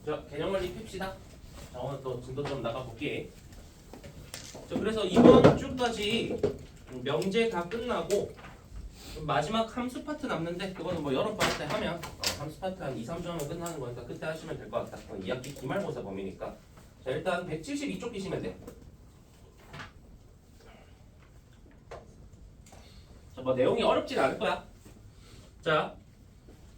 자, 개념원리 핍시다. 자, 오늘 또 진도 좀 나가볼게. 자, 그래서 이번 주까지 명제 다 끝나고 마지막 함수 파트 남는데 그거는 뭐 여름방학 때 하면 함수 파트 한 2, 3주 하면 끝나는 거니까 그때 하시면 될 것 같다. 2학기 기말고사 범위니까. 자, 일단 172쪽 끼시면 돼. 자, 뭐 내용이 어렵진 않을 거야. 자,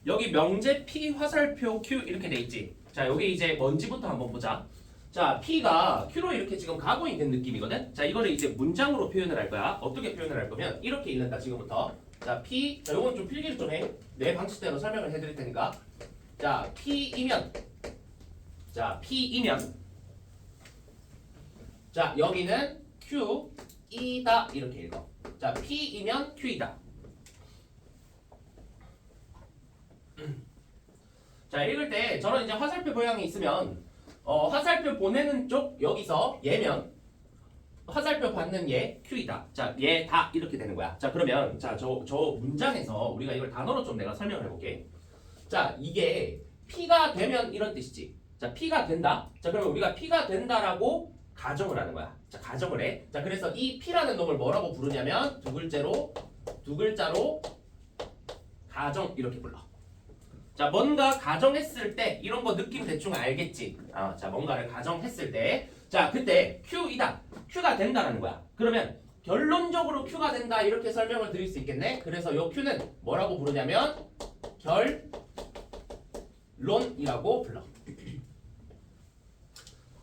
여기 명제 P 화살표 Q 이렇게 돼 있지. 자, 여기 이제 뭔지부터 한번 보자. 자, P가 Q로 이렇게 지금 가고 있는 느낌이거든. 자, 이거를 이제 문장으로 표현을 할 거야. 어떻게 표현을 할 거면 이렇게 읽는다 지금부터. 자, P. 자, 요건 좀 필기를 좀 해. 내 방식대로 설명을 해드릴 테니까. 자, P이면. 자, P이면. 자, 여기는 Q이다 이렇게 읽어. 자, P이면 Q이다. 자, 읽을 때 저런 이제 화살표 모양이 있으면 화살표 보내는 쪽 여기서 얘면 화살표 받는 얘 Q이다. 자, 얘 다 이렇게 되는 거야. 자, 그러면 자, 저 문장에서 우리가 이걸 단어로 좀 내가 설명을 해볼게. 자, 이게 P가 되면 이런 뜻이지. 자, P가 된다. 자, 그러면 우리가 P가 된다라고 가정을 하는 거야. 자, 가정을 해. 자, 그래서 이 P라는 놈을 뭐라고 부르냐면 두 글자로 가정 이렇게 불러. 자, 뭔가 가정했을 때 이런 거 느낌 대충 알겠지? 자, 뭔가를 가정했을 때 자, 그때 Q이다. Q가 된다라는 거야. 그러면 결론적으로 Q가 된다 이렇게 설명을 드릴 수 있겠네. 그래서 요 Q는 뭐라고 부르냐면 결론이라고 불러.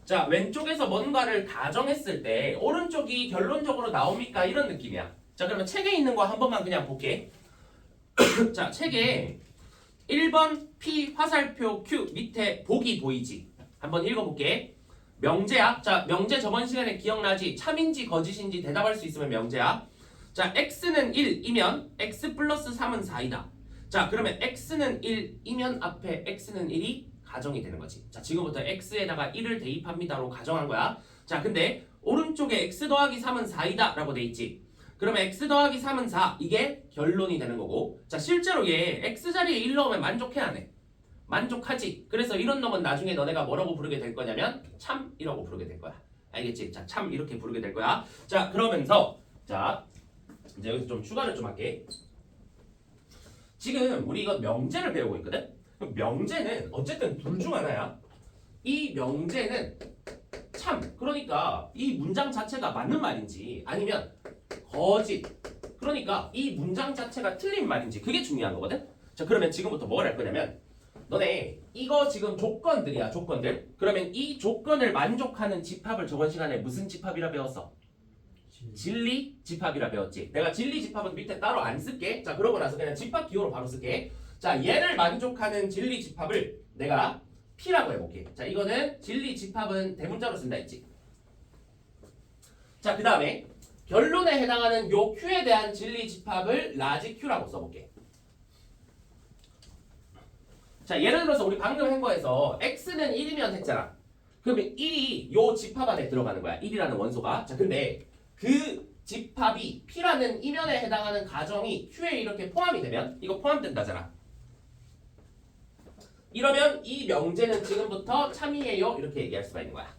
자, 왼쪽에서 뭔가를 가정했을 때 오른쪽이 결론적으로 나옵니까? 이런 느낌이야. 자, 그러면 책에 있는 거 한 번만 그냥 볼게. 자, 책에 1번 P 화살표 Q 밑에 복이 보이지? 한번 읽어볼게. 명제야. 자, 명제 저번 시간에 기억나지? 참인지 거짓인지 대답할 수 있으면 명제야. 자, x는 1이면 x 플러스 3은 4이다. 자, 그러면 x는 1이면 앞에 x는 1이 가정이 되는 거지. 자, 지금부터 x에다가 1을 대입합니다로 가정한 거야. 자, 근데 오른쪽에 x 더하기 3은 4이다 라고 돼 있지. 그러면 x 더하기 3은 4 이게 결론이 되는 거고. 자, 실제로 얘 x 자리에 1 넣으면 만족해 안 해? 만족하지. 그래서 이런 놈은 나중에 너네가 뭐라고 부르게 될 거냐면 참이라고 부르게 될 거야. 알겠지? 자, 참 이렇게 부르게 될 거야. 자, 그러면서 자, 이제 여기서 좀 추가를 좀 할게. 지금 우리 이거 명제를 배우고 있거든. 명제는 어쨌든 둘 중 하나야. 이 명제는 참, 그러니까 이 문장 자체가 맞는 말인지 아니면 거짓, 그러니까 이 문장 자체가 틀린 말인지 그게 중요한 거거든. 자, 그러면 지금부터 뭘 할 거냐면 너네 이거 지금 조건들이야, 조건들. 그러면 이 조건을 만족하는 집합을 저번 시간에 무슨 집합이라 배웠어? 진리 집합이라 배웠지. 내가 진리 집합은 밑에 따로 안 쓸게. 자, 그러고 나서 그냥 집합 기호로 바로 쓸게. 자, 얘를 만족하는 진리 집합을 내가 P라고 해볼게. 자, 이거는 진리 집합은 대문자로 쓴다 했지. 자, 그 다음에 결론에 해당하는 요 Q에 대한 진리 집합을 라지 Q라고 써볼게. 자, 예를 들어서 우리 방금 한 거에서 x는 1이면 했잖아. 그러면 1이 요 집합 안에 들어가는 거야. 1이라는 원소가. 자, 근데 그 집합이 P라는 이면에 해당하는 가정이 Q에 이렇게 포함이 되면 이거 포함된다잖아. 이러면 이 명제는 지금부터 참이에요 이렇게 얘기할 수가 있는 거야.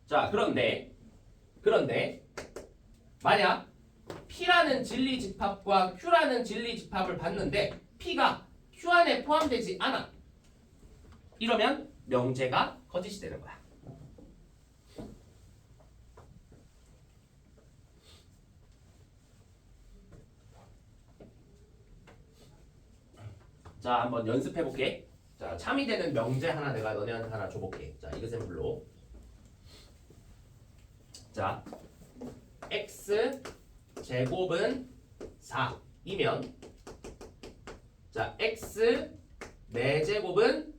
자, 그런데 만약 P라는 진리 집합과 Q라는 진리 집합을 봤는데 P가 Q 안에 포함되지 않아. 이러면 명제가 거짓이 되는 거야. 자, 한번 연습해 볼게. 자, 참이 되는 명제 하나 내가 너네한테 하나 줘볼게. 자, 이그샘플로. 자, x 제곱은 4이면 자, x 4제곱은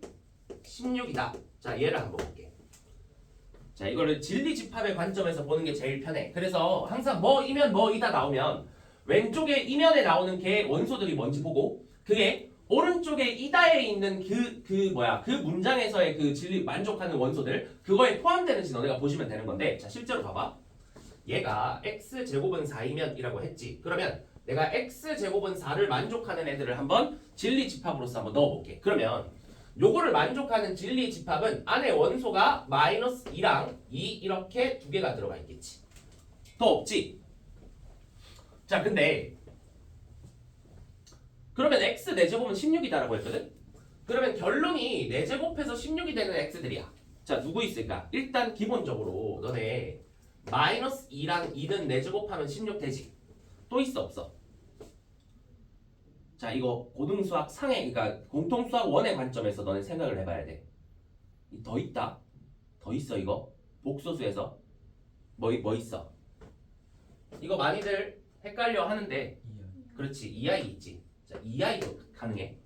16이다. 자, 얘를 한번 볼게. 자, 이거를 진리 집합의 관점에서 보는 게 제일 편해. 그래서 항상 뭐이면 뭐이다 나오면 왼쪽에 이면에 나오는 개 원소들이 뭔지 보고 그게 오른쪽에 이다에 있는 그 문장에서의 그 진리 만족하는 원소들 그거에 포함되는지 너네가 보시면 되는 건데 자, 실제로 봐봐. 얘가 x 제곱은 4이면 이라고 했지. 그러면 내가 x제곱은 4를 만족하는 애들을 한번 진리 집합으로서 한번 넣어볼게. 그러면 요거를 만족하는 진리 집합은 안에 원소가 마이너스 2랑 2 이렇게 두 개가 들어가 있겠지. 더 없지? 자, 근데 그러면 x 4제곱은 16이다라고 했거든? 그러면 결론이 4제곱해서 16이 되는 x들이야. 자, 누구 있을까? 일단 기본적으로 너네 마이너스 2랑 2는 4제곱하면 16 되지? 또 있어 없어? 자, 이거 고등수학 상해, 그러니까 공통수학 1의 관점에서 너네 생각을 해봐야 돼. 더 있다? 더 있어 이거? 복소수에서 뭐 있어? 이거 많이들 헷갈려 하는데 그렇지, 2i 있지. 자, 2i도 가능해.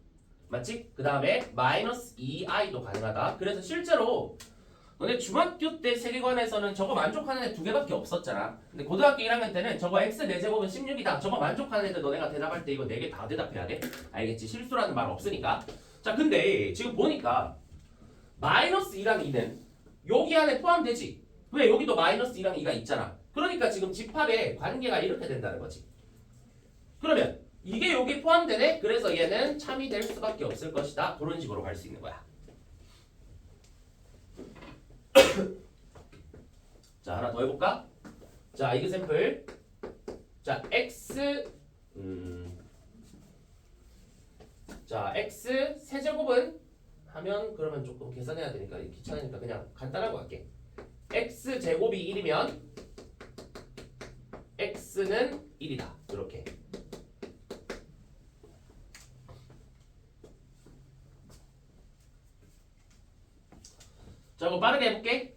맞지? 그 다음에 마이너스 2i도 가능하다. 그래서 실제로 너네 중학교 때 세계관에서는 저거 만족하는 애 두 개밖에 없었잖아. 근데 고등학교 1학년 때는 저거 x 4제곱은 16이다. 저거 만족하는 애들 너네가 대답할 때 이거 4개 다 대답해야 돼. 알겠지? 실수라는 말 없으니까. 자, 근데 지금 보니까 마이너스 2랑 2는 여기 안에 포함되지. 왜? 여기도 마이너스 2랑 2가 있잖아. 그러니까 지금 집합의 관계가 이렇게 된다는 거지. 그러면 이게 여기 포함되네? 그래서 얘는 참이 될 수밖에 없을 것이다. 그런 식으로 갈 수 있는 거야. 자, 하나 더 해볼까? 자, 이그샘플. 자, x 세제곱은 하면 그러면 조금 계산해야 되니까 귀찮으니까 그냥 간단하고 할게. x 제곱이 1이면 x는 1이다. 이렇게. 자, 그럼 빠르게 해볼게.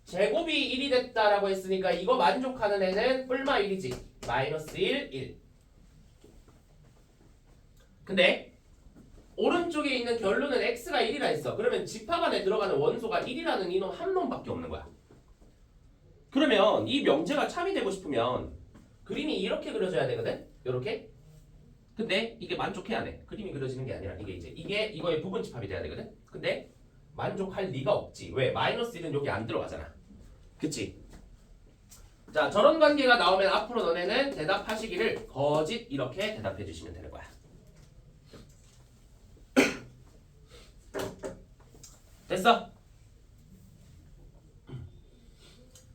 제곱이 1이 됐다라고 했으니까 이거 만족하는 애는 뿔마 1이지. 마이너스 1, 1. 근데 오른쪽에 있는 결론은 x가 1이라 했어. 그러면 집합 안에 들어가는 원소가 1이라는 이놈 한 놈밖에 없는 거야. 그러면 이 명제가 참이 되고 싶으면 그림이 이렇게 그려져야 되거든? 요렇게. 근데 이게 만족해야 돼. 그림이 그려지는 게 아니라 이게 이거의 부분 집합이 돼야 되거든? 근데 만족할 리가 없지. 왜? 마이너스 1은 여기 안 들어가잖아. 그치? 자, 저런 관계가 나오면 앞으로 너네는 대답하시기를 거짓 이렇게 대답해 주시면 되는 거야. 됐어?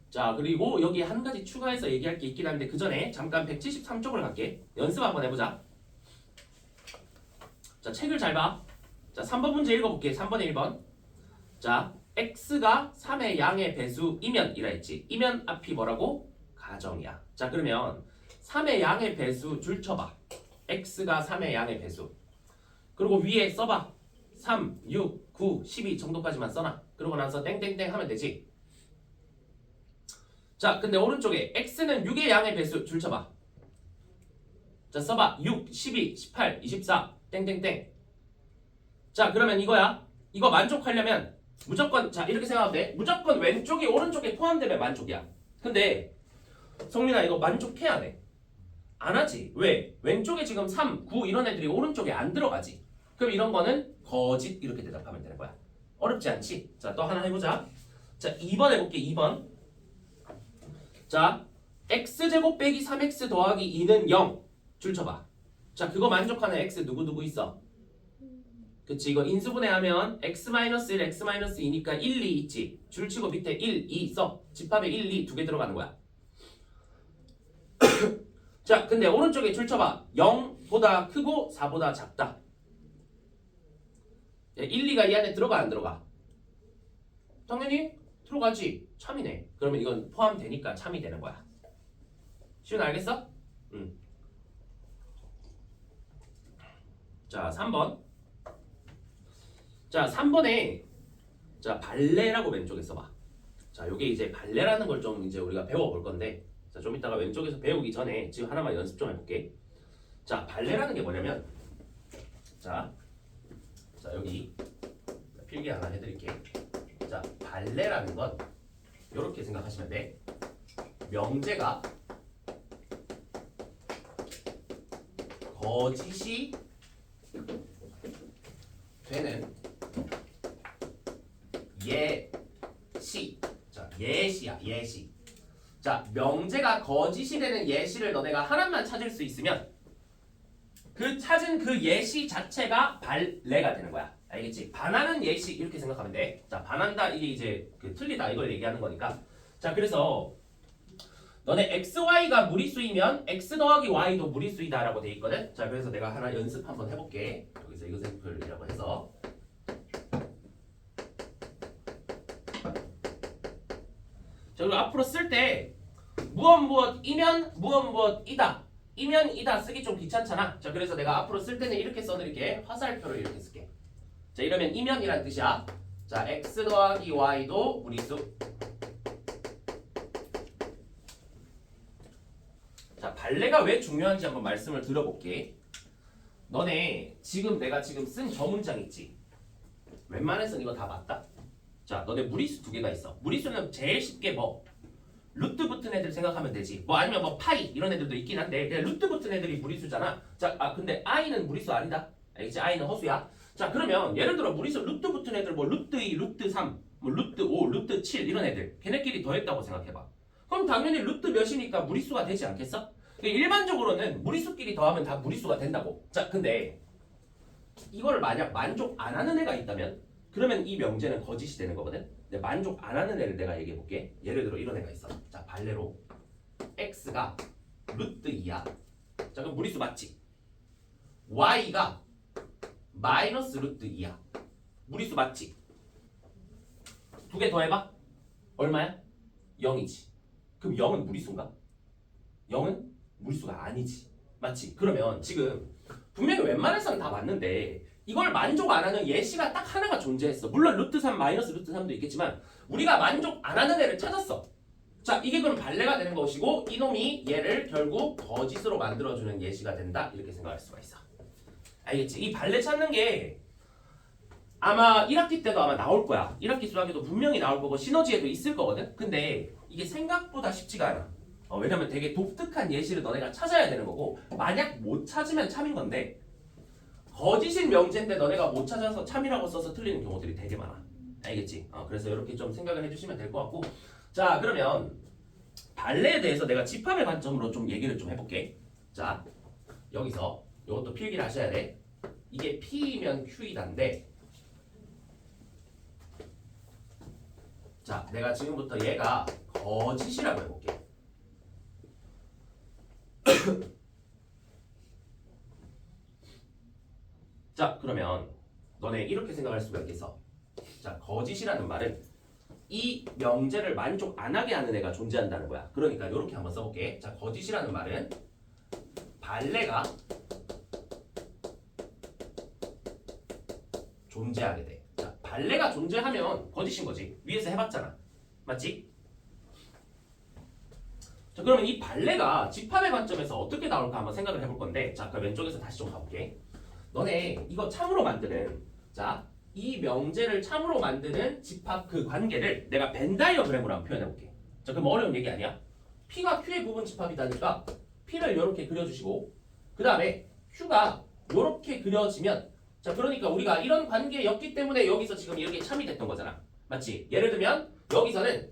자, 그리고 여기 한 가지 추가해서 얘기할 게 있긴 한데 그 전에 잠깐 173쪽을 갈게. 연습 한번 해보자. 자, 책을 잘 봐. 자, 3번 문제 읽어볼게. 3번에 1번. 자, x가 3의 양의 배수이면 이라 했지. 이면 앞이 뭐라고? 가정이야. 자, 그러면 3의 양의 배수 줄 쳐봐. x가 3의 양의 배수. 그리고 위에 써봐. 3, 6, 9, 12 정도까지만 써놔. 그러고 나서 땡땡땡 하면 되지. 자, 근데 오른쪽에 x는 6의 양의 배수 줄 쳐봐. 자, 써봐. 6, 12, 18, 24 땡땡땡. 자, 그러면 이거야. 이거 만족하려면 무조건, 자, 이렇게 생각하면 돼. 무조건 왼쪽이 오른쪽에 포함되면 만족이야. 근데 성민아 이거 만족해야 돼. 안 하지. 왜? 왼쪽에 지금 3, 9 이런 애들이 오른쪽에 안 들어가지. 그럼 이런 거는 거짓 이렇게 대답하면 되는 거야. 어렵지 않지? 자, 또 하나 해보자. 자, 2번 해볼게. 2번. 자, x제곱 빼기 3x 더하기 2는 0 줄 쳐봐. 자, 그거 만족하는 x 누구 있어? 그치, 이거 인수분해하면 x-1, x-2니까 1, 2 있지. 줄치고 밑에 1, 2 써. 집합에 1, 2 두 개 들어가는 거야. 자, 근데 오른쪽에 줄 쳐봐. 0보다 크고 4보다 작다. 1, 2가 이 안에 들어가 안 들어가? 당연히 들어가지. 참이네. 그러면 이건 포함되니까 참이 되는 거야. 시훈 알겠어? 자, 3번. 자, 3번에 자, 발레라고 왼쪽에 써봐. 자, 요게 이제 발레라는 걸 좀 이제 우리가 배워볼 건데, 자, 좀 이따가 왼쪽에서 배우기 전에 지금 하나만 연습 좀 해볼게. 자, 발레라는 게 뭐냐면, 자 여기 필기 하나 해드릴게. 자, 발레라는 건 요렇게 생각하시면 돼. 명제가 거짓이 되는 예시. 자, 예시야, 예시. 자, 명제가 거짓이 되는 예시를 너네가 하나만 찾을 수 있으면 그 찾은 그 예시 자체가 발레가 되는 거야. 알겠지? 반하는 예시 이렇게 생각하면 돼. 자, 반한다 이게 이제 그 틀리다 이걸 얘기하는 거니까. 자, 그래서 너네 x, y가 무리수이면 x 더하기 y도 무리수이다라고 돼 있거든. 자, 그래서 내가 하나 연습 한번 해볼게. 여기서 example이라고 해서. 자, 그리고 앞으로 쓸 때 무엇이면 무엇이다. 이면 이다 쓰기 좀 귀찮잖아. 자, 그래서 내가 앞으로 쓸 때는 이렇게 써드릴게. 화살표를 이렇게 쓸게. 자, 이러면 이면이란 뜻이야. 자, x 더하기 y도 무리수. 자, 발레가 왜 중요한지 한번 말씀을 드려볼게. 너네 지금 내가 지금 쓴 저 문장 있지? 웬만해서는 이거 다 맞다. 자, 너네 무리수 두 개가 있어. 무리수는 제일 쉽게 뭐 루트 붙은 애들 생각하면 되지. 뭐 아니면 뭐 파이 이런 애들도 있긴 한데 그냥 루트 붙은 애들이 무리수잖아. 자, 근데 i는 무리수 아니다. 알겠지? i는 허수야. 자, 그러면 예를 들어 무리수 루트 붙은 애들 뭐 루트 2, 루트 3, 뭐 루트 5, 루트 7 이런 애들 걔네끼리 더했다고 생각해봐. 그럼 당연히 루트 몇이니까 무리수가 되지 않겠어? 일반적으로는 무리수끼리 더하면 다 무리수가 된다고. 자, 근데 이걸 만약 만족 안 하는 애가 있다면 그러면 이 명제는 거짓이 되는 거거든. 근데 만족 안 하는 애를 내가 얘기해 볼게. 예를 들어 이런 애가 있어. 자, 발레로 x가 루트 2야. 자, 그럼 무리수 맞지? y가 마이너스 루트 2야. 무리수 맞지? 두 개 더해봐. 얼마야? 0이지. 그럼 0은 무리수인가? 0은 무리수가 아니지. 맞지? 그러면 지금 분명히 웬만해서는 다 맞는데 이걸 만족 안 하는 예시가 딱 하나가 존재했어. 물론 루트 3 마이너스 루트 3도 있겠지만 우리가 만족 안 하는 애를 찾았어. 자, 이게 그럼 발레가 되는 것이고 이놈이 얘를 결국 거짓으로 만들어주는 예시가 된다. 이렇게 생각할 수가 있어. 알겠지? 이 발레 찾는 게 아마 1학기 때도 아마 나올 거야. 1학기 수학에도 분명히 나올 거고 시너지에도 있을 거거든. 근데 이게 생각보다 쉽지가 않아. 왜냐면 되게 독특한 예시를 너네가 찾아야 되는 거고 만약 못 찾으면 참인 건데 거짓인 명제인데 너네가 못 찾아서 참이라고 써서 틀리는 경우들이 되게 많아. 알겠지? 그래서 이렇게 좀 생각을 해주시면 될 것 같고 자, 그러면 발레에 대해서 내가 집합의 관점으로 좀 얘기를 좀 해볼게. 자, 여기서 이것도 필기를 하셔야 돼. 이게 P이면 Q이다인데 자, 내가 지금부터 얘가 거짓이라고 해볼게. 자, 그러면 너네 이렇게 생각할 수가 있겠어. 자, 거짓이라는 말은 이 명제를 만족 안 하게 하는 애가 존재한다는 거야. 그러니까 이렇게 한번 써볼게. 자, 거짓이라는 말은 발레가 존재하게 돼. 자, 발레가 존재하면 거짓인 거지. 위에서 해봤잖아. 맞지? 자, 그러면 이 발레가 집합의 관점에서 어떻게 나올까 한번 생각을 해볼 건데 자, 그 왼쪽에서 다시 좀 가볼게. 너네 이거 참으로 만드는 자, 이 명제를 참으로 만드는 집합 그 관계를 내가 벤 다이어그램으로 한번 표현해볼게. 자, 그럼 어려운 얘기 아니야? P가 Q의 부분 집합이다니까 P를 이렇게 그려주시고 그 다음에 Q가 이렇게 그려지면 자, 그러니까 우리가 이런 관계였기 때문에 여기서 지금 이렇게 참이 됐던 거잖아. 맞지? 예를 들면 여기서는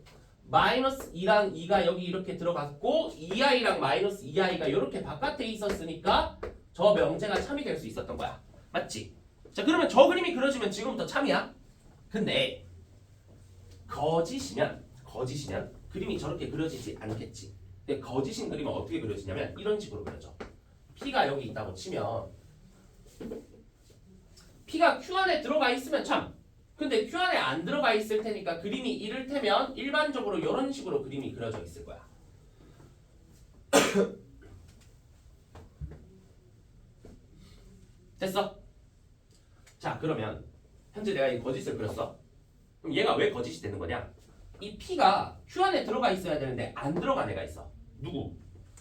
마이너스 2랑 2가 여기 이렇게 들어갔고 2i랑 마이너스 2i가 이렇게 바깥에 있었으니까 저 명제가 참이 될 수 있었던 거야. 맞지? 자, 그러면 저 그림이 그려지면 지금부터 참이야. 근데 거짓이면 그림이 저렇게 그려지지 않겠지. 근데 거짓인 그림은 어떻게 그려지냐면 이런 식으로 그려져. P가 여기 있다고 치면 P가 Q 안에 들어가 있으면 참. 근데 Q 안에 안 들어가 있을 테니까 그림이 이를테면 일반적으로 이런 식으로 그림이 그려져 있을 거야. 됐어? 자, 그러면 현재 내가 이 거짓을 그렸어. 그럼 얘가 왜 거짓이 되는 거냐? 이 P가 Q 안에 들어가 있어야 되는데 안 들어간 애가 있어. 누구?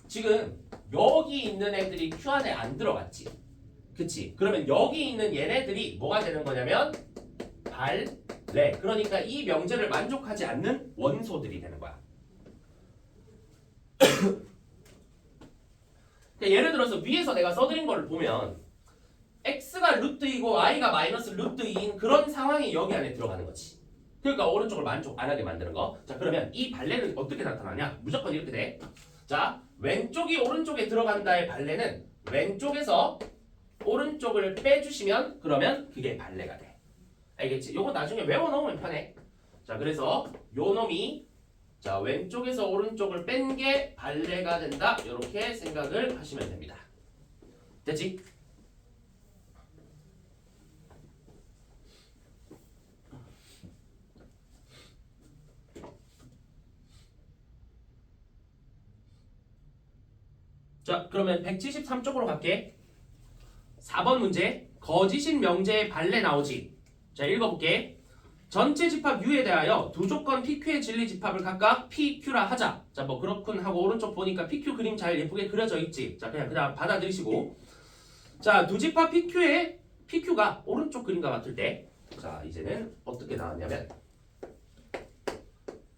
지금 여기 있는 애들이 Q 안에 안 들어갔지. 그치? 그러면 여기 있는 얘네들이 뭐가 되는 거냐면 발레. 그러니까 이 명제를 만족하지 않는 원소들이 되는 거야. 예를 들어서 위에서 내가 써드린 걸 보면 x가 루트 2고 i가 마이너스 루트 2인 그런 상황이 여기 안에 들어가는 거지. 그러니까 오른쪽을 만족 안 하게 만드는 거. 자, 그러면 이 발레는 어떻게 나타나냐? 무조건 이렇게 돼. 자, 왼쪽이 오른쪽에 들어간다의 발레는 왼쪽에서 오른쪽을 빼주시면 그러면 그게 발레가 돼. 알겠지? 요거 나중에 외워놓으면 편해. 자, 그래서 요 놈이 자 왼쪽에서 오른쪽을 뺀 게 발레가 된다. 이렇게 생각을 하시면 됩니다. 됐지? 자, 그러면 173쪽으로 갈게. 4번 문제. 거짓인 명제의 발레 나오지. 자, 읽어볼게. 전체 집합 U에 대하여 두 조건 PQ의 진리 집합을 각각 PQ라 하자. 자, 뭐 그렇군 하고 오른쪽 보니까 PQ 그림 잘 예쁘게 그려져 있지. 자, 그냥 받아들이시고. 자, 두 집합 PQ의 PQ가 오른쪽 그림과 같을 때, 자, 이제는 어떻게 나왔냐면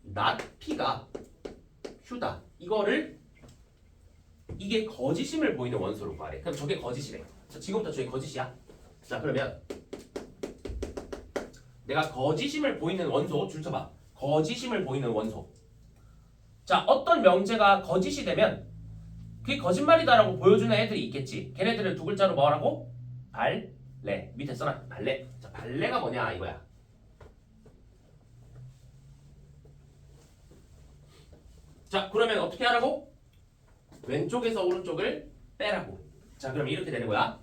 not P가 Q다. 이거를 이게 거짓임을 보이는 원소로 구하래. 그럼 저게 거짓이래. 자, 지금부터 저게 거짓이야. 자, 그러면 내가 거짓임을 보이는 원소 줄 쳐봐. 거짓임을 보이는 원소. 자, 어떤 명제가 거짓이 되면 그게 거짓말이다라고 보여주는 애들이 있겠지. 걔네들을 두 글자로 뭐라고? 발레. 밑에 써놔. 발레. 자, 발레가 뭐냐 이거야. 자, 그러면 어떻게 하라고? 왼쪽에서 오른쪽을 빼라고. 자, 그럼 이렇게 되는 거야.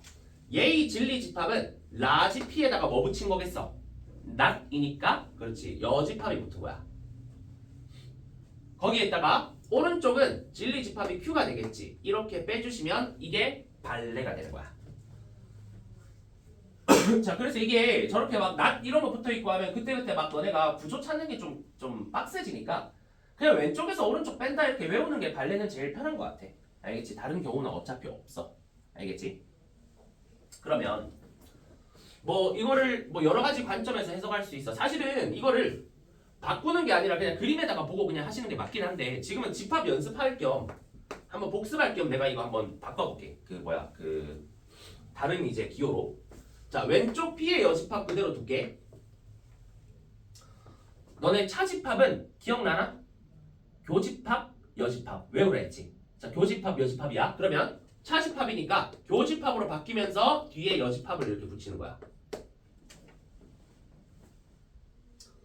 얘의 진리 집합은 라지 P에다가 뭐 붙인 거겠어? not이니까 그렇지. 여집합이 붙은 거야. 거기에다가 오른쪽은 진리 집합이 Q가 되겠지. 이렇게 빼주시면 이게 발레가 되는 거야. 자, 그래서 이게 저렇게 막 not 이런 거 붙어있고 하면 그때그때 막 너네가 구조 찾는 게 좀 빡세지니까 그냥 왼쪽에서 오른쪽 뺀다 이렇게 외우는 게 발레는 제일 편한 것 같아. 알겠지? 다른 경우는 어차피 없어. 알겠지? 그러면 뭐 이거를 뭐 여러 가지 관점에서 해석할 수 있어. 사실은 이거를 바꾸는 게 아니라 그냥 그림에다가 보고 그냥 하시는 게 맞긴 한데 지금은 집합 연습할 겸 한번 복습할 겸 내가 이거 한번 바꿔볼게. 그 다른 이제 기호로. 자, 왼쪽 P의 여집합 그대로 둘게. 너네 차집합은 기억나나? 교집합, 여집합 외우라 했지. 자, 교집합, 여집합이야. 그러면 차집합이니까 교집합으로 바뀌면서 뒤에 여집합을 이렇게 붙이는 거야.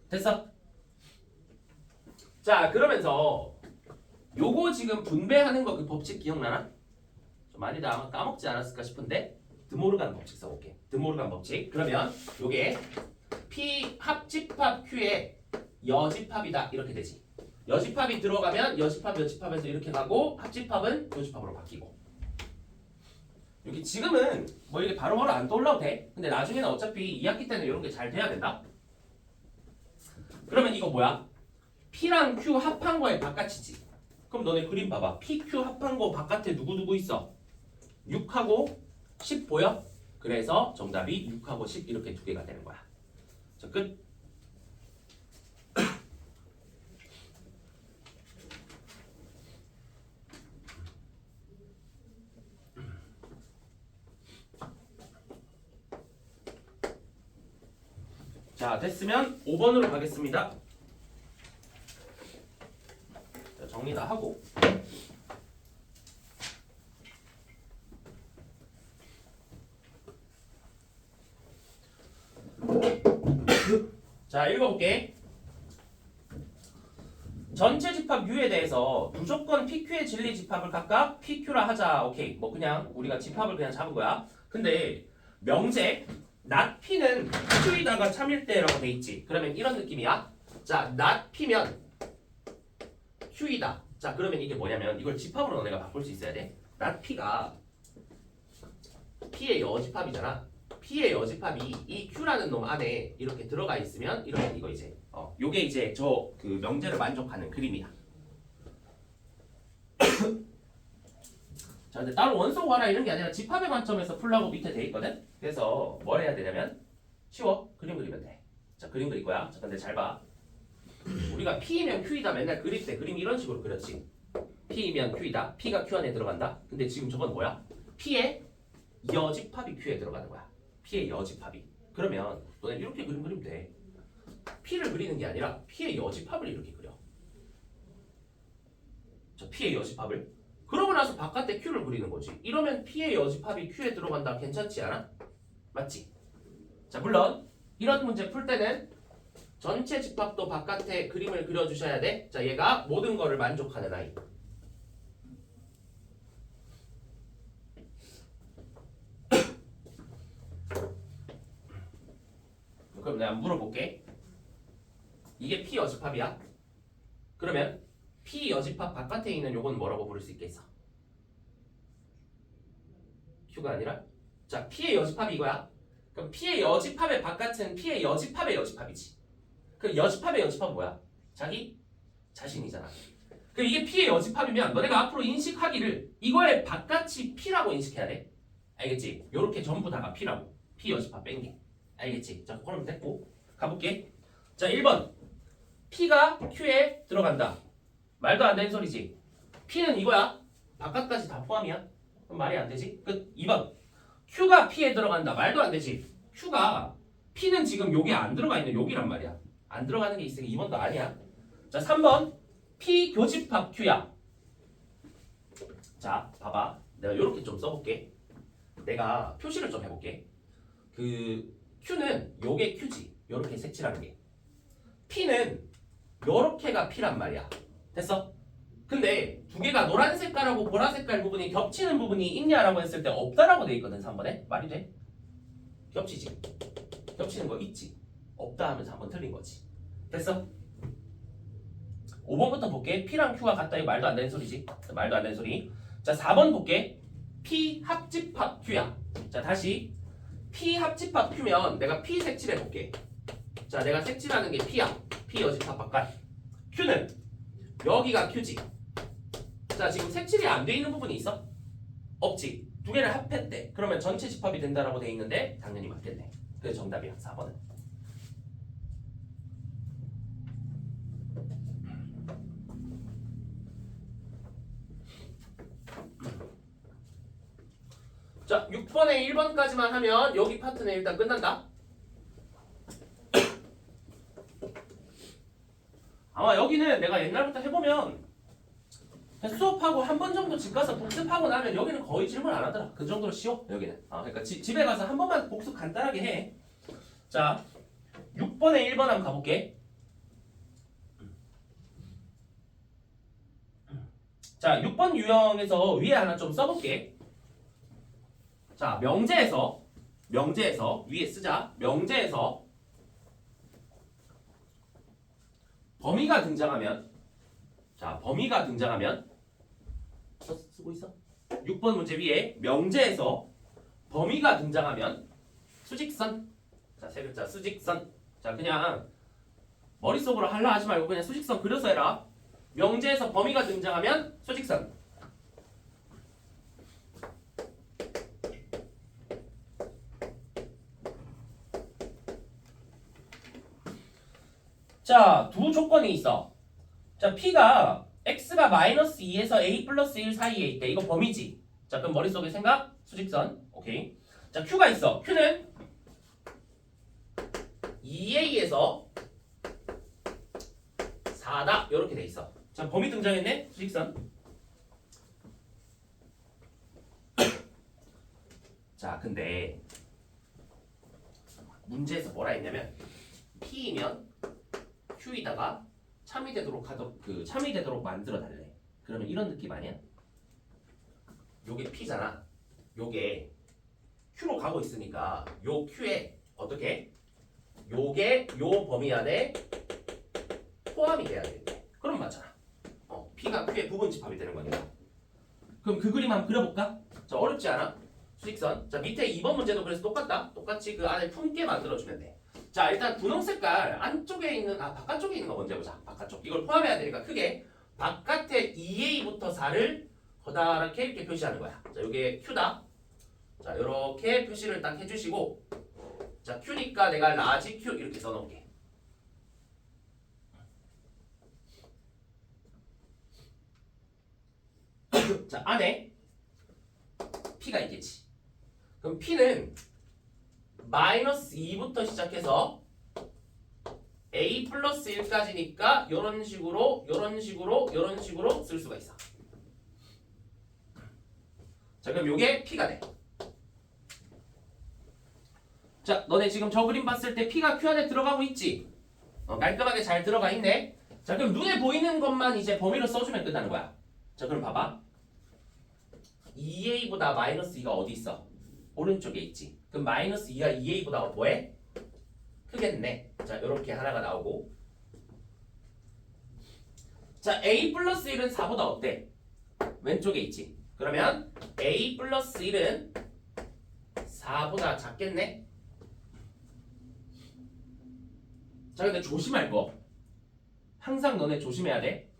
됐어? 자, 그러면서 요거 지금 분배하는 거 그 법칙 기억나나? 좀 많이들 아마 까먹지 않았을까 싶은데 드모르간 법칙 써볼게. 드모르간 법칙. 그러면 요게 P 합집합 Q의 여집합이다 이렇게 되지. 여집합이 들어가면 여집합, 여집합에서 이렇게 가고 합집합은 교집합으로 바뀌고. 여기 지금은 뭐 이게 바로바로 안 떠올라도 돼. 근데 나중에는 어차피 2학기 때는 이런 게 잘 돼야 된다. 그러면 이거 뭐야? P랑 Q 합한 거의 바깥이지. 그럼 너네 그림 봐봐. P, Q 합한 거 바깥에 누구 있어? 6하고 10 보여? 그래서 정답이 6하고 10 이렇게 두 개가 되는 거야. 자, 끝. 자, 됐으면 5번으로 가겠습니다. 자, 정리 다 하고. 자, 읽어볼게. 전체 집합 U에 대해서 무조건 PQ의 진리 집합을 각각 PQ라 하자. 오케이. 뭐 그냥 우리가 집합을 그냥 잡은 거야. 근데 명제 not P는 Q이다가 참일대라고 돼 있지. 그러면 이런 느낌이야. 자, not P면 Q이다. 자, 그러면 이게 뭐냐면 이걸 집합으로 너네가 바꿀 수 있어야 돼. not P가 P의 여집합이잖아. P의 여집합이 이 Q라는 놈 안에 이렇게 들어가 있으면 이런 이거 이제 요게 이제 저 그 명제를 만족하는 그림이야. 자, 근데 따로 원소 구하라 이런 게 아니라 집합의 관점에서 풀라고 밑에 돼 있거든. 그래서 뭘 해야 되냐면 쉬워. 그림 그리면 돼. 자, 그림 그릴 거야. 자, 근데 잘 봐. 우리가 P이면 Q이다 맨날 그릴 때 그림 이런 식으로 그렸지. P이면 Q이다. P가 Q 안에 들어간다. 근데 지금 저건 뭐야? P의 여집합이 Q에 들어가는 거야. P의 여집합이. 그러면 너네 이렇게 그림 그리면 돼. P를 그리는 게 아니라 P의 여집합을 이렇게 그려. 자, P의 여집합을. 그러고 나서 바깥에 Q를 그리는 거지. 이러면 P의 여집합이 Q에 들어간다. 괜찮지 않아? 맞지? 자, 물론 이런 문제 풀 때는 전체 집합도 바깥에 그림을 그려주셔야 돼. 자, 얘가 모든 거를 만족하는 아이. 그럼 내가 물어볼게. 이게 P 여집합이야? 그러면 P 여집합 바깥에 있는 요건 뭐라고 부를 수 있겠어? Q가 아니라? 자, P의 여집합이 이거야. 그럼 P의 여집합의 바깥은 P의 여집합의 여집합이지. 그 여집합의 여집합은 뭐야? 자기 자신이잖아. 그럼 이게 P의 여집합이면 너네가 앞으로 인식하기를 이거의 바깥이 P라고 인식해야 돼. 알겠지? 요렇게 전부 다가 P라고. P 여집합 뺀 게. 알겠지? 자, 그럼 됐고. 가볼게. 자, 1번. P가 Q에 들어간다. 말도 안 되는 소리지. P는 이거야. 바깥까지 다 포함이야. 그럼 말이 안 되지? 끝. 2번. Q가 P에 들어간다. 말도 안 되지. Q가 P는 지금 여기 안 들어가 있는 여기란 말이야. 안 들어가는 게 있으니 2번도 아니야. 자, 3번. P 교집합 Q야. 자, 봐봐. 내가 이렇게 좀 써볼게. 내가 표시를 좀 해볼게. 그 Q는 요게 Q지. 요렇게 색칠하는 게. P는 요렇게가 P란 말이야. 됐어? 근데 두 개가 노란 색깔하고 보라 색깔 부분이 겹치는 부분이 있냐라고 했을 때 없다라고 돼 있거든. 3번에. 말이 돼? 겹치지. 겹치는 거 있지. 없다 하면서 3번 틀린 거지. 됐어? 5번부터 볼게. P랑 Q가 같다. 이거 말도 안 되는 소리지. 말도 안 되는 소리. 자, 4번 볼게. P 합집합 Q야. 자, 다시 P 합집합 Q면 내가 P 색칠해 볼게. 자, 내가 색칠하는 게 P야. P 여집합 바깥. Q는 여기가 Q지. 자, 지금 색칠이 안 돼 있는 부분이 있어? 없지. 두 개를 합했대. 그러면 전체 집합이 된다라고 돼 있는데 당연히 맞겠네. 그게 정답이야. 4번은. 자, 6번에 1번까지만 하면 여기 파트는 일단 끝난다. 아마 여기는 내가 옛날부터 해보면 수업하고 한 번 정도 집 가서 복습하고 나면 여기는 거의 질문 안 하더라. 그 정도로 쉬워 여기는. 그러니까 집에 가서 한 번만 복습 간단하게 해. 자, 6번에 1번 한번 가볼게. 자, 6번 유형에서 위에 하나 좀 써볼게. 자, 명제에서 위에 쓰자. 명제에서 범위가 등장하면, 자, 범위가 등장하면 쓰고 있어? 6번 문제 위에 명제에서 범위가 등장하면 수직선. 자, 세 글자 수직선. 자, 그냥 머릿속으로 하려 하지 말고 그냥 수직선 그려서 해라. 명제에서 범위가 등장하면 수직선. 자, 두 조건이 있어. 자, P가 X가 마이너스 2에서 A 플러스 1 사이에 있대. 이거 범위지. 자, 그럼 머릿속에 생각? 수직선. 오케이. 자, Q가 있어. Q는 2A에서 4다. 이렇게 돼 있어. 자, 범위 등장했네. 수직선. 자, 근데 문제에서 뭐라 했냐면 P이면 Q에다가 참이 되도록 만들어 달래. 그러면 이런 느낌 아니야? 요게 P잖아. 요게 Q로 가고 있으니까 요 Q에 어떻게? 요게 요 범위 안에 포함이 돼야 돼. 그럼 맞잖아. P가 Q의 부분 집합이 되는 거니까. 그럼 그 그림 한번 그려볼까? 자, 어렵지 않아? 수직선. 자, 밑에 2번 문제도 그래서 똑같다. 똑같이 그 안에 품게 만들어주면 돼. 자, 일단 분홍 색깔 안쪽에 있는 바깥쪽에 있는 거 먼저 보자. 바깥쪽. 이걸 포함해야 되니까 크게 바깥에 2A부터 4를 커다랗게 이렇게 표시하는 거야. 자, 이게 Q다. 자, 이렇게 표시를 딱 해주시고, 자, Q니까 내가 라지 Q 이렇게 써놓을게. 자, 안에 P가 있겠지. 그럼 P는 마이너스 2부터 시작해서 a 플러스 1까지니까 이런 식으로 이런 식으로 이런 식으로 쓸 수가 있어. 자 그럼 요게 p가 돼. 자 너네 지금 저 그림 봤을 때 p가 q 안에 들어가고 있지? 깔끔하게 잘 들어가 있네. 자 그럼 눈에 보이는 것만 이제 범위로 써주면 끝나는 거야. 자 그럼 봐봐. 2a보다 마이너스 2가 어디 있어? 오른쪽에 있지. 그럼 마이너스 2가 2a보다 뭐해? 크겠네. 자 이렇게 하나가 나오고. 자 a 플러스 1은 4보다 어때? 왼쪽에 있지. 그러면 a 플러스 1은 4보다 작겠네. 자 근데 조심할 거. 항상 너네 조심해야 돼.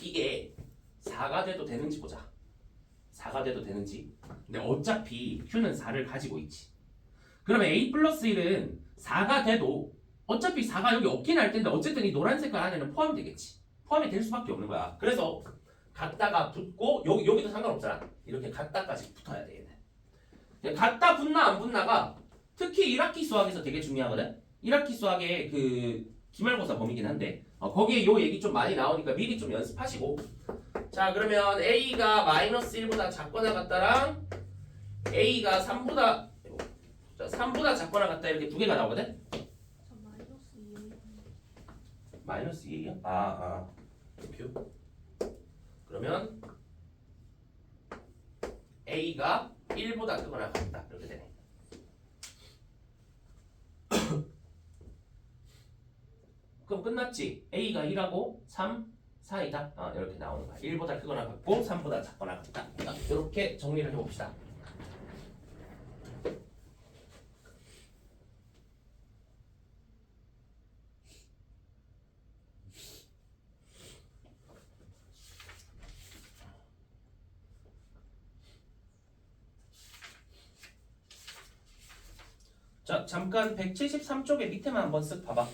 이게 4가 돼도 되는지 보자. 4가 돼도 되는지. 근데 어차피 q는 4를 가지고 있지. 그러면 a 플러스 1은 4가 돼도 어차피 4가 여기 없긴 할 텐데 어쨌든 이 노란 색깔 안에는 포함이 되겠지. 포함이 될 수밖에 없는 거야. 그래서 갖다가 붙고 여기도 상관없잖아. 이렇게 갖다까지 붙어야 돼. 얘는. 갖다 붙나 안 붙나가 특히 1학기 수학에서 되게 중요하거든. 1학기 수학의 그 기말고사 범위긴 한데 거기에 요 얘기 좀 많이 나오니까 미리 좀 연습하시고. 자 그러면 a가 마이너스 1보다 작거나 같다랑 a가 3보다 작거나 같다 이렇게 두 개가 나오거든. 저 마이너스 2. 마이너스 2야? q. 그러면 a가 1보다 크거나 같다 이렇게 되네. 그럼 끝났지. a가 1하고 3, 4이다. 이렇게 나오는 거야. 1보다 크거나 같고 3보다 작거나 같다. 이렇게 정리를 해봅시다. 자 잠깐 173쪽에 밑에만 한번 쓱 봐봐.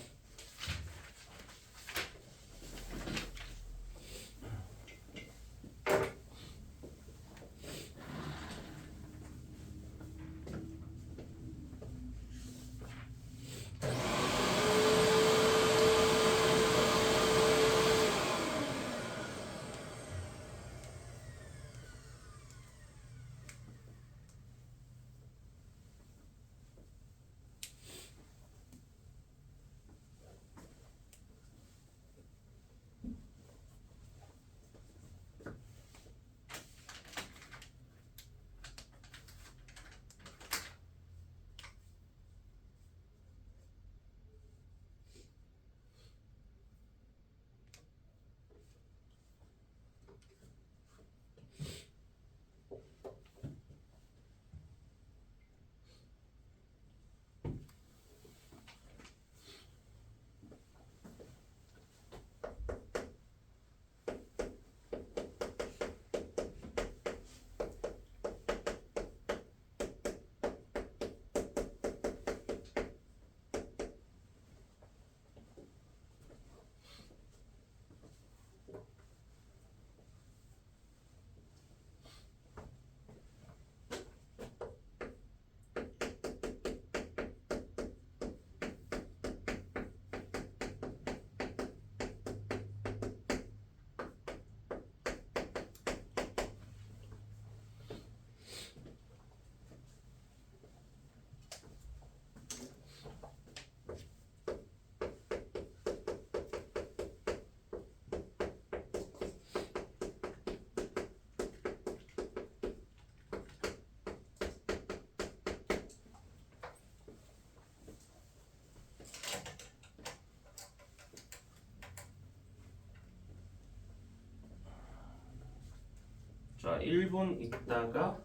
자 1분 있다가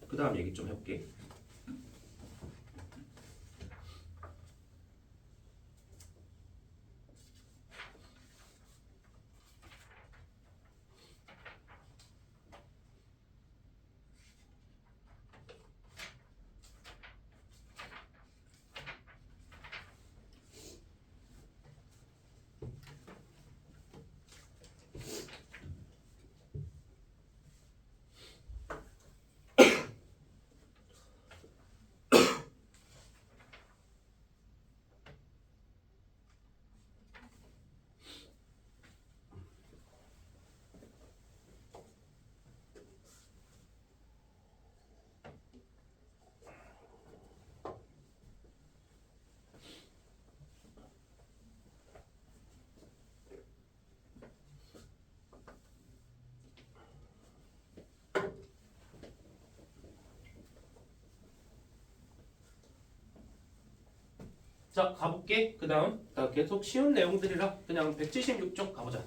그 다음 얘기 좀 해볼게. 자, 가볼게. 그 다음 계속 쉬운 내용들이라 그냥 176쪽 가보자.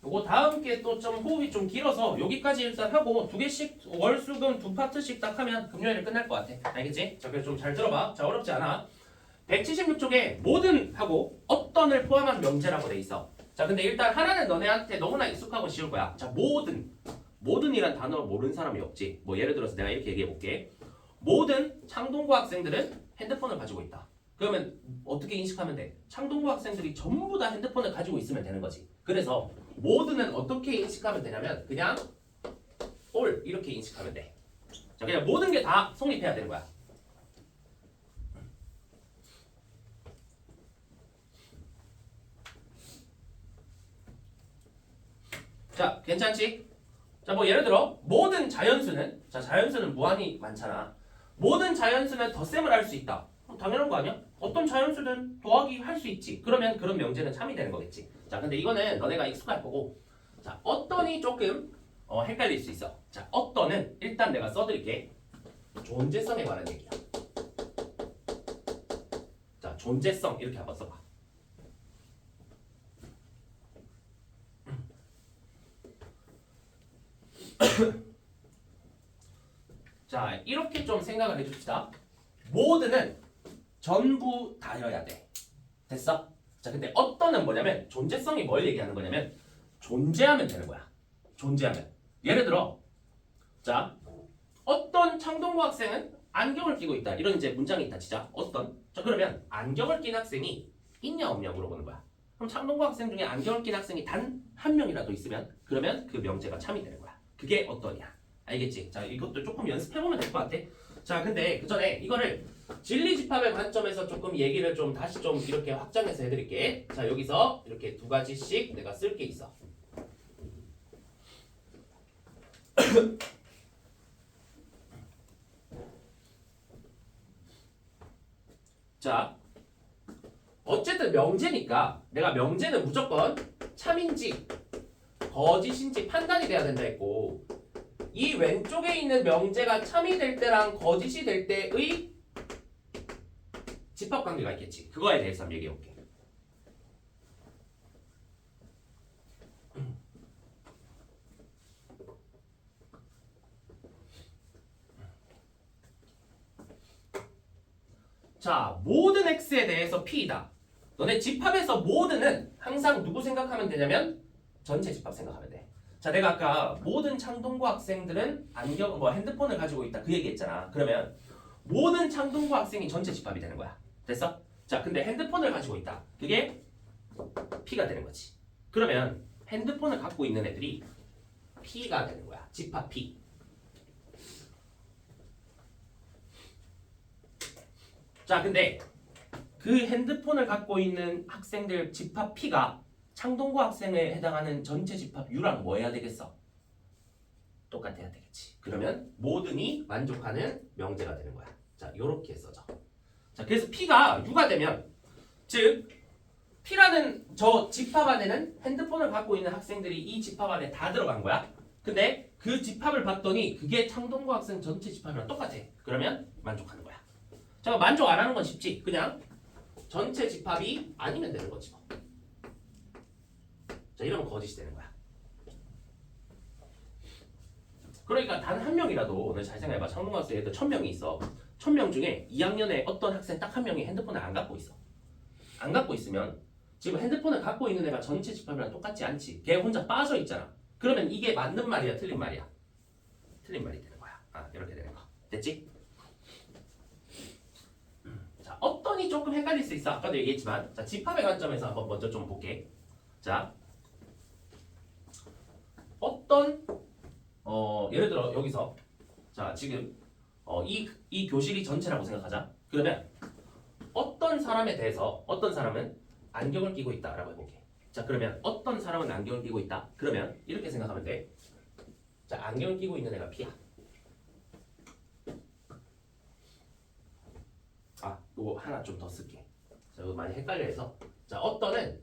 요거 다음 게 또 좀 호흡이 좀 길어서 여기까지 일단 하고 두 개씩 월수금 두 파트씩 딱 하면 금요일에 끝날 것 같아. 알겠지? 자, 그래서 좀 잘 들어봐. 자, 어렵지 않아. 176쪽에 모든 하고 어떤을 포함한 명제라고 돼 있어. 자, 근데 일단 하나는 너네한테 너무나 익숙하고 쉬울 거야. 자, 모든이란 단어 모르는 사람이 없지. 뭐 예를 들어서 내가 이렇게 얘기해 볼게. 모든 창동고 학생들은 핸드폰을 가지고 있다. 그러면 어떻게 인식하면 돼? 창동고 학생들이 전부 다 핸드폰을 가지고 있으면 되는 거지. 그래서 모든은 어떻게 인식하면 되냐면 그냥 all 이렇게 인식하면 돼. 자, 그냥 모든 게 다 성립해야 되는 거야. 자, 괜찮지? 자, 뭐 예를 들어 모든 자연수는, 자, 자연수는 무한히 많잖아. 모든 자연수는 덧셈을 할 수 있다. 당연한 거 아니야? 어떤 자연수는 더하기 할 수 있지. 그러면 그런 명제는 참이 되는 거겠지. 자, 근데 이거는 너네가 익숙할 거고. 자, 어떤이 조금 헷갈릴 수 있어. 자, 어떤은 일단 내가 써드릴게. 존재성에 관한 얘기야. 자, 존재성 이렇게 한번 써봐. 자, 이렇게 좀 생각을 해줍시다. 모든은 전부 다여야 돼. 됐어? 자, 근데 어떤은 뭐냐면 존재성이 뭘 얘기하는 거냐면 존재하면 되는 거야. 존재하면. 예를 들어, 자, 어떤 창동고 학생은 안경을 끼고 있다. 이런 이제 문장이 있다, 진짜. 어떤? 자, 그러면 안경을 낀 학생이 있냐 없냐 물어보는 거야. 그럼 창동고 학생 중에 안경을 낀 학생이 단 한 명이라도 있으면 그러면 그 명제가 참이 되는 거야. 그게 어떤이야. 알겠지? 자, 이것도 조금 연습해보면 될 것 같아. 자, 근데 그 전에 이거를 진리집합의 관점에서 조금 얘기를 좀 다시 좀 이렇게 확장해서 해드릴게. 자, 여기서 이렇게 두 가지씩 내가 쓸 게 있어. 자, 어쨌든 명제니까 내가 명제는 무조건 참인지 거짓인지 판단이 돼야 된다 했고, 이 왼쪽에 있는 명제가 참이 될 때랑 거짓이 될 때의 집합관계가 있겠지. 그거에 대해서 한번 얘기해 볼게. 자, 모든 x에 대해서 p이다. 너네 집합에서 모든은 항상 누구 생각하면 되냐면 전체 집합 생각하면 돼. 자, 내가 아까 모든 창동고 학생들은 안경, 핸드폰을 가지고 있다 그 얘기했잖아. 그러면 모든 창동고 학생이 전체 집합이 되는 거야. 됐어? 자, 근데 핸드폰을 가지고 있다. 그게 P가 되는 거지. 그러면 핸드폰을 갖고 있는 애들이 P가 되는 거야. 집합 P. 자, 근데 그 핸드폰을 갖고 있는 학생들 집합 P가 창동고 학생에 해당하는 전체 집합 U랑 뭐 해야 되겠어? 똑같아야 되겠지. 그러면 모든이 만족하는 명제가 되는 거야. 자, 요렇게 써져. 자, 그래서 P가 U가 되면, 즉 P라는 저 집합 안에는 핸드폰을 갖고 있는 학생들이 이 집합 안에 다 들어간 거야. 근데 그 집합을 봤더니 그게 창동고 학생 전체 집합이랑 똑같아. 그러면 만족하는 거야. 자, 만족 안 하는 건 쉽지. 그냥 전체 집합이 아니면 되는 거지 뭐. 자, 이러면 거짓이 되는 거야. 그러니까 단 한 명이라도, 오늘 잘 생각해봐. 창동고 학생 애들 1000명이 있어. 1000명 중에 2학년에 어떤 학생 딱 한 명이 핸드폰을 안 갖고 있어. 안 갖고 있으면 지금 핸드폰을 갖고 있는 애가 전체 집합이랑 똑같지 않지. 걔 혼자 빠져 있잖아. 그러면 이게 맞는 말이야, 틀린 말이야? 틀린 말이 되는 거야. 아, 이렇게 되는 거. 됐지? 자, 어떤이 조금 헷갈릴 수 있어. 아까도 얘기했지만, 자, 집합의 관점에서 한번 먼저 좀 볼게. 자, 어떤 예를 들어 여기서, 자, 지금 이 교실이 전체라고 생각하자. 그러면 어떤 사람에 대해서 어떤 사람은 안경을 끼고 있다라고 해볼게. 자, 그러면 어떤 사람은 안경을 끼고 있다. 그러면 이렇게 생각하면 돼. 자, 안경을 끼고 있는 애가 P야. 아, 이거 하나 좀 더 쓸게. 자, 이거 많이 헷갈려 해서. 자, 어떤은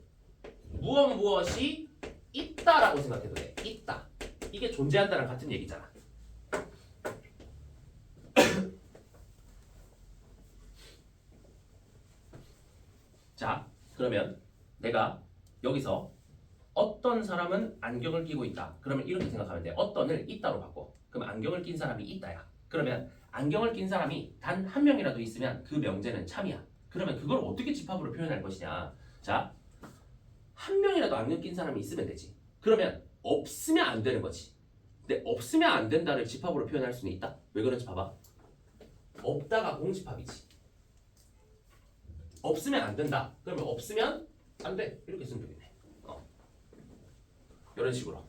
무엇이 있다라고 생각해도 돼. 있다. 이게 존재한다랑 같은 얘기잖아. 자, 그러면 내가 여기서 어떤 사람은 안경을 끼고 있다. 그러면 이렇게 생각하면 돼. 어떤을 있다로 바꿔. 그럼 안경을 낀 사람이 있다야. 그러면 안경을 낀 사람이 단 한 명이라도 있으면 그 명제는 참이야. 그러면 그걸 어떻게 집합으로 표현할 것이냐. 자, 한 명이라도 안경 낀 사람이 있으면 되지. 그러면 없으면 안 되는 거지. 근데 없으면 안 된다를 집합으로 표현할 수는 있다. 왜 그런지 봐봐. 없다가 공집합이지. 없으면 안 된다. 그러면 없으면 안 돼. 이렇게 쓰면 되겠네. 이런 식으로.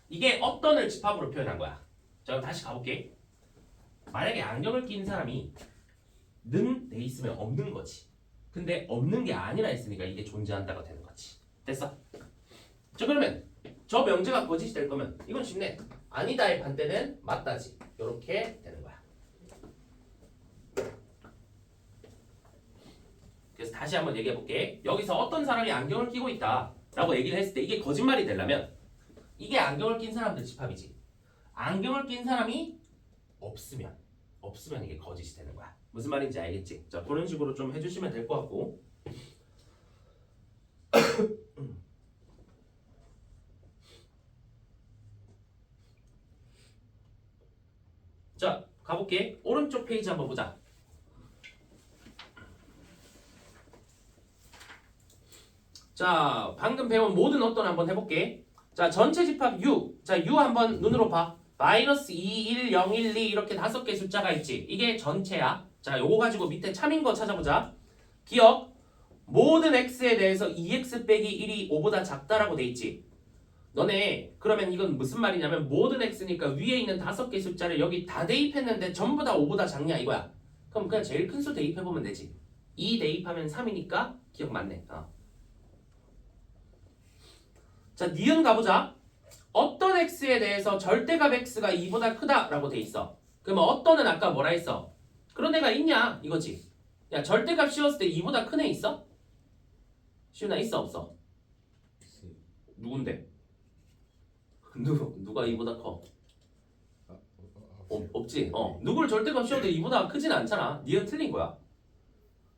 이게 어떤을 집합으로 표현한 거야. 자, 그럼 다시 가볼게. 만약에 안경을 낀 사람이 는 돼 있으면 없는 거지. 근데 없는 게 아니라 했으니까 이게 존재한다가 되는 거지. 됐어? 자, 그러면 저 명제가 거짓이 될 거면 이건 쉽네. 아니다의 반대는 맞다지. 이렇게 되는 거야. 그래서 다시 한번 얘기해 볼게. 여기서 어떤 사람이 안경을 끼고 있다 라고 얘기를 했을 때 이게 거짓말이 되려면 이게 안경을 낀 사람들 집합이지. 안경을 낀 사람이 없으면 이게 거짓이 되는 거야. 무슨 말인지 알겠지? 자, 그런 식으로 좀 해주시면 될 것 같고. 자, 가볼게. 오른쪽 페이지 한번 보자. 자, 방금 배운 모든 어떤 한번 해볼게. 자, 전체 집합 U. 자, U 한번 눈으로 봐. 마이너스 2, 1, 0, 1, 2 이렇게 5개 숫자가 있지. 이게 전체야. 자, 요거 가지고 밑에 참인 거 찾아보자. 기억. 모든 x에 대해서 2x 빼기 1이 5보다 작다라고 돼 있지. 너네 그러면 이건 무슨 말이냐면 모든 x니까 위에 있는 5개 숫자를 여기 다 대입했는데 전부 다 5보다 작냐 이거야. 그럼 그냥 제일 큰 수 대입해보면 되지. 2 대입하면 3이니까 기억 맞네. 자, 니은 가보자. 어떤 x에 대해서 절대값 x가 2보다 크다라고 돼 있어. 그러면 어떤은 아까 뭐라 했어? 그런 애가 있냐 이거지. 야, 절대값 씌웠을 때 2보다 큰 애 있어? 시훈아 있어 없어? 누군데? 누가 2보다 커? 없지? 누굴 절대값 씌워도 2보다 크진 않잖아. 니은 틀린 거야.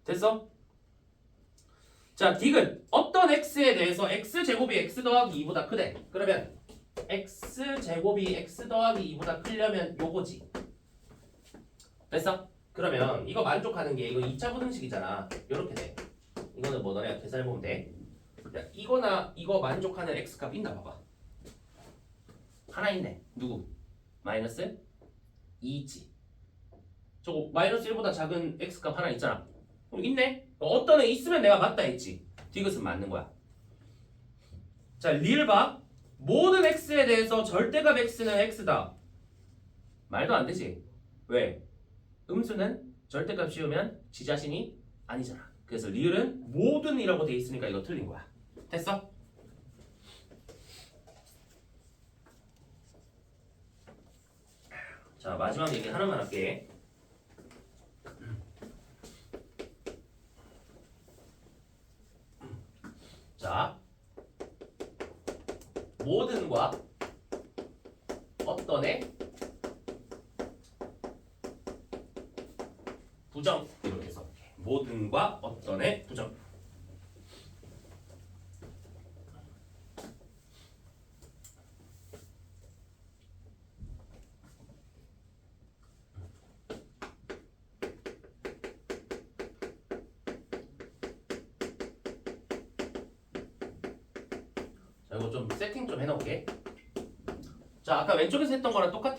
됐어? 자, 디귿. 어떤 x에 대해서 x제곱이 x 더하기 2보다 크대. 그러면 x제곱이 x 더하기 2보다 크려면 요거지. 됐어? 그러면 이거 만족하는 게 이거 2차 부등식이잖아. 요렇게 돼. 이거는 뭐 너네가 계산해보면 돼. 야, 이거나 이거 만족하는 x값 있나 봐봐. 하나 있네. 누구? 마이너스 2 있지. 저거 마이너스 1보다 작은 x값 하나 있잖아. 있네? 어떤 애 있으면 내가 맞다 했지. 디귿은 맞는 거야. 자, 리을 봐. 모든 x에 대해서 절대값 x는 x다. 말도 안 되지. 왜? 음수는 절대값 씌우면 지 자신이 아니잖아. 그래서 리을은 모든이라고 돼 있으니까 이거 틀린 거야. 됐어? 자, 마지막 얘기 하나만 할게. 자, 모든과 어떤의 부정 이렇게 써볼게. 모든과 어떤의 부정. 자, 이거 좀 세팅 좀 해놓을게. 자, 아까 왼쪽에서 했던 거랑 똑같아.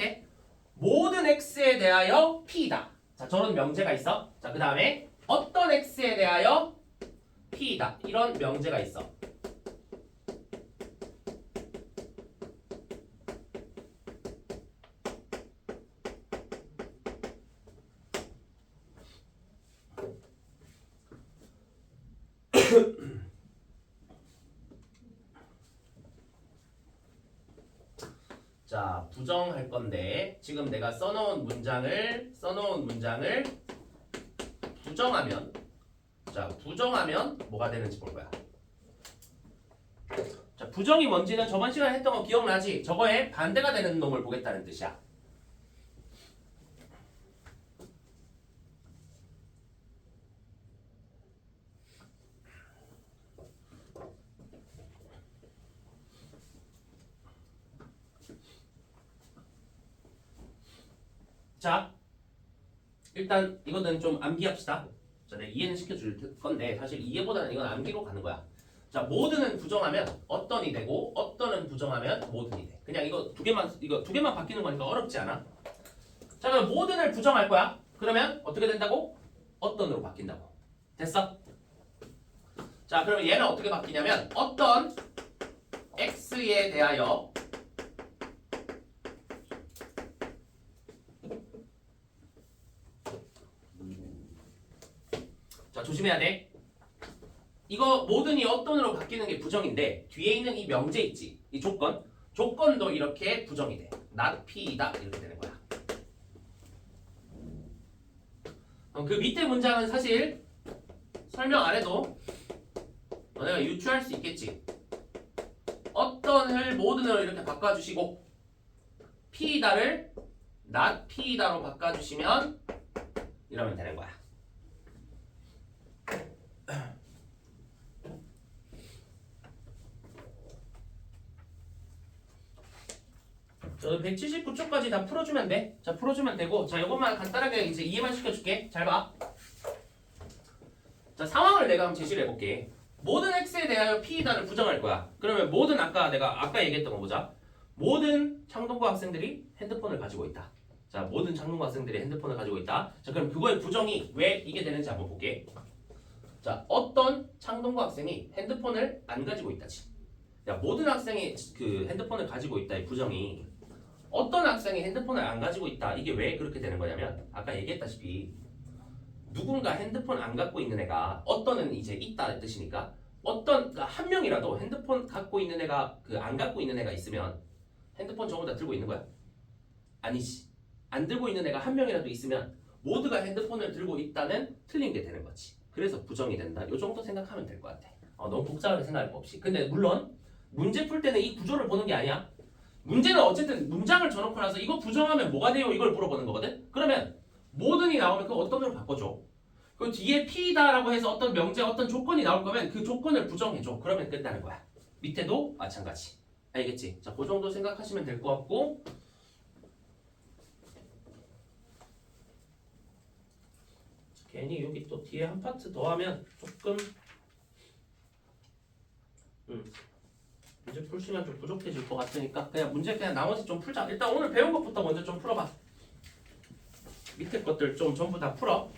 모든 x에 대하여 p다. 자, 저런 명제가 있어. 자, 그 다음에 어떤 x에 대하여 p다. 이런 명제가 있어. 자, 부정할 건데 지금 내가 써놓은 문장을 부정하면, 자, 부정하면 뭐가 되는지 볼 거야. 자, 부정이 뭔지는 저번 시간에 했던 거 기억나지? 저거에 반대가 되는 놈을 보겠다는 뜻이야. 자, 일단 이거는 좀 암기합시다. 자, 내가 이해는 시켜줄 건데 사실 이해보다는 이건 암기로 가는 거야. 자, 모든은 부정하면 어떤이 되고 어떤은 부정하면 모든이 돼. 그냥 이거 두 개만 바뀌는 거니까 어렵지 않아. 자, 그럼 모든을 부정할 거야. 그러면 어떻게 된다고? 어떤으로 바뀐다고. 됐어? 자, 그러면 얘는 어떻게 바뀌냐면 어떤 x에 대하여 자, 조심해야 돼. 이거 모든이 어떤으로 바뀌는 게 부정인데 뒤에 있는 이 명제 있지? 이 조건도 이렇게 부정이 돼. not p이다 이렇게 되는 거야. 그 밑에 문장은 사실 설명 안 해도 너네가 유추할 수 있겠지. 어떤을 모든으로 이렇게 바꿔주시고 p이다를 not p이다로 바꿔주시면 이러면 되는 거야. 저는 179쪽까지 다 풀어주면 돼. 자, 풀어주면 되고, 자, 이것만 간단하게 이제 이해만 시켜줄게. 잘 봐. 자, 상황을 내가 한번 제시를 해볼게. 모든 x에 대하여 p이다를 부정할 거야. 그러면 모든 내가 아까 얘기했던 거 보자. 모든 창동과 학생들이 핸드폰을 가지고 있다. 자, 모든 창동과 학생들이 핸드폰을 가지고 있다. 자, 그럼 그거의 부정이 왜 이게 되는지 한번 볼게. 자, 어떤 창동과 학생이 핸드폰을 안 가지고 있다지. 야, 모든 학생이 그 핸드폰을 가지고 있다의 부정이 어떤 학생이 핸드폰을 안 가지고 있다. 이게 왜 그렇게 되는 거냐면 아까 얘기했다시피 누군가 핸드폰 안 갖고 있는 애가 어떤은 이제 있다 뜻이니까 어떤 한 명이라도 핸드폰 갖고 있는 애가 그 안 갖고 있는 애가 있으면 핸드폰 전부 다 들고 있는 거야? 아니지. 안 들고 있는 애가 한 명이라도 있으면 모두가 핸드폰을 들고 있다는 틀린 게 되는 거지. 그래서 부정이 된다. 요 정도 생각하면 될 것 같아. 너무 복잡하게 생각할 거 없이. 근데 물론 문제 풀 때는 이 구조를 보는 게 아니야. 문제는 어쨌든 문장을 줘놓고 나서 이거 부정하면 뭐가 돼요? 이걸 물어보는 거거든? 그러면 모든이 나오면 그 어떤으로 바꿔줘. 그 뒤에 P다라고 해서 어떤 명제, 어떤 조건이 나올 거면 그 조건을 부정해줘. 그러면 끝나는 거야. 밑에도 마찬가지. 알겠지? 자, 그 정도 생각하시면 될 것 같고 괜히 여기 또 뒤에 한 파트 더 하면 조금 문제 풀 시간 좀 부족해질 것 같으니까 그냥 나머지 좀 풀자. 일단 오늘 배운 것부터 먼저 좀 풀어봐. 밑에 것들 좀 전부 다 풀어.